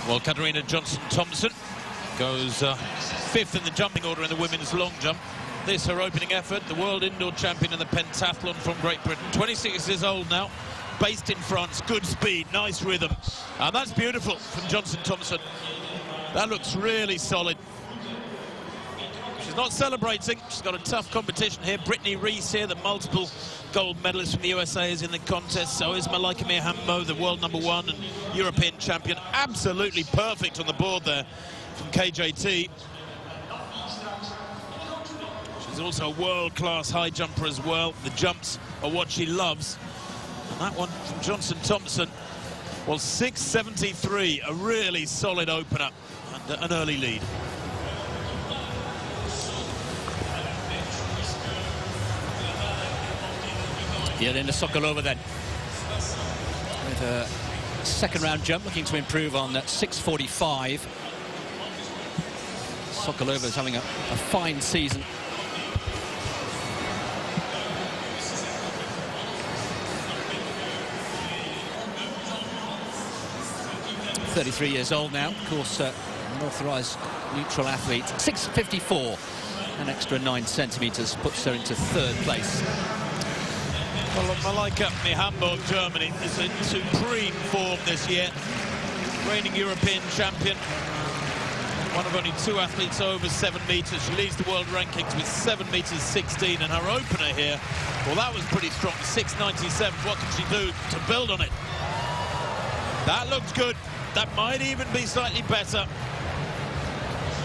Well, Katarina Johnson-Thompson goes fifth in the jumping order in the women's long jump. This her opening effort, the world indoor champion in the pentathlon from Great Britain. 26 years old now, based in France, good speed, nice rhythm. And that's beautiful from Johnson-Thompson. That looks really solid. She's not celebrating. She's got a tough competition here. Brittany Reese here, the multiple gold medalist from the USA, is in the contest. So is Malaika Mihambo, the world #1 and European champion. Absolutely perfect on the board there from KJT. She's also a world-class high jumper as well. The jumps are what she loves. And that one from Johnson-Thompson, well, 6.73, a really solid opener and an early lead. Jelena Sokolova then, with a second round jump, looking to improve on 6.45. Sokolova is having a fine season. .33 years old now, of course, an authorised neutral athlete. 6.54, an extra 9 centimetres puts her into third place. Well, Malaika Mihambo of Germany is in supreme form this year. Reigning European champion. One of only 2 athletes over 7 metres. She leads the world rankings with 7 metres 16. And her opener here, well, that was pretty strong. 6.97. What can she do to build on it? That looks good. That might even be slightly better.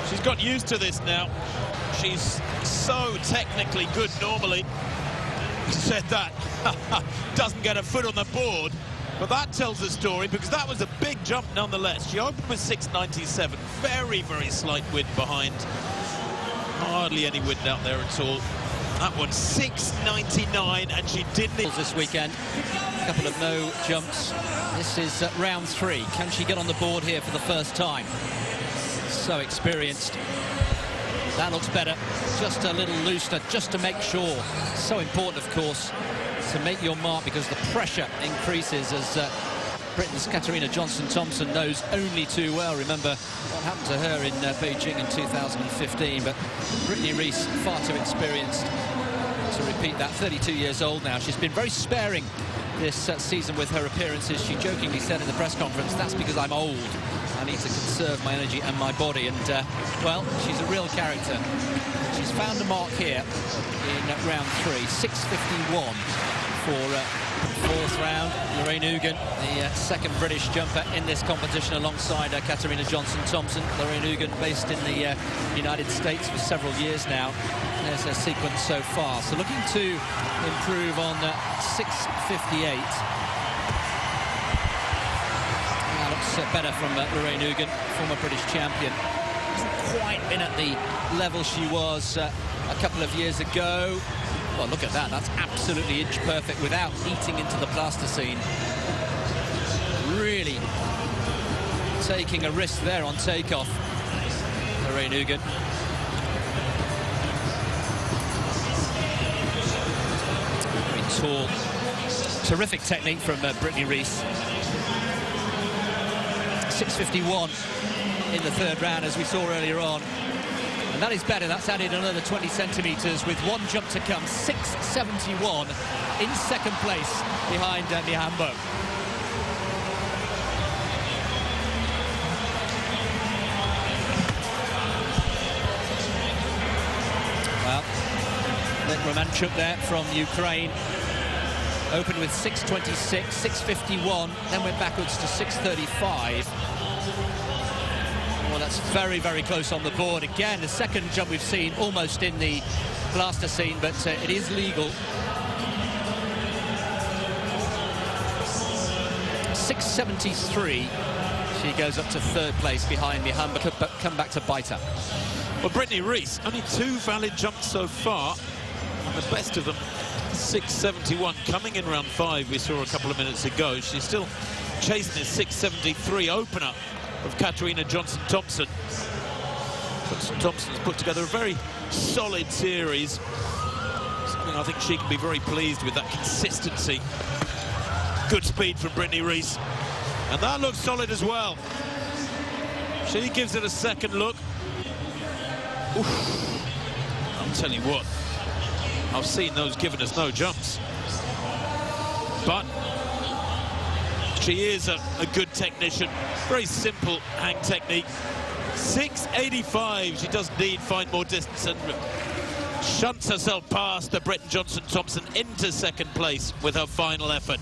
She's got used to this now. She's so technically good normally. Said that. Doesn't get a foot on the board, but that tells the story, because that was a big jump nonetheless. She opened with 6.97, very, very slight wind behind. Hardly any wind out there at all. That one 6.99, and she didn't. This weekend, a couple of no jumps. This is round 3. Can she get on the board here for the first time? So experienced. That looks better, just a little looser, just to make sure. So important, of course, to make your mark, because the pressure increases as Britain's Katarina Johnson-Thompson knows only too well. Remember what happened to her in Beijing in 2015, but Brittany Reese, far too experienced to repeat that. 32 years old now. She's been very sparing this season with her appearances. She jokingly said in the press conference, "That's because I'm old. I need to conserve my energy and my body." And, well, she's a real character. She's found a mark here in round 3, 6.51 for fourth round. Lorraine Hougen, the second British jumper in this competition, alongside Katarina Johnson-Thompson. Lorraine Hougen, based in the United States for several years now. There's her sequence so far. So looking to improve on 6.58. Better from Lorraine Hougen, former British champion. Hasn't quite been at the level she was a couple of years ago. Well, look at that. That's absolutely inch perfect without eating into the plasticine. Really taking a risk there on takeoff, Lorraine Hougen. Very tall. Terrific technique from Brittany Reese. 6.51 in the third round, as we saw earlier on. And that is better. That's added another 20 centimetres with one jump to come. 6.71 in second place behind Mihambo. Well, Romanchuk there from Ukraine. Opened with 6.26, 6.51, then went backwards to 6.35. Well, that's very, very close on the board. Again, the second jump we've seen almost in the plasticine, but it is legal. 6.73. She goes up to third place behind Mihambo, but come back to bite her. Well, Brittany Reese, only 2 valid jumps so far, and the best of them 6.71 coming in round 5. We saw a couple of minutes ago. She's still chasing this 6.73 opener of Katarina Johnson-Thompson. Johnson-Thompson's put together a very solid series. Something I think she can be very pleased with, that consistency. Good speed from Brittany Reese. And that looks solid as well. She gives it a second look. Oof. I'm telling you what, I've seen those giving us no jumps. But she is a good technician. Very simple hang technique. 6.85. She doesn't need find more distance and shunts herself past the Bretton Johnson-Thompson into second place with her final effort.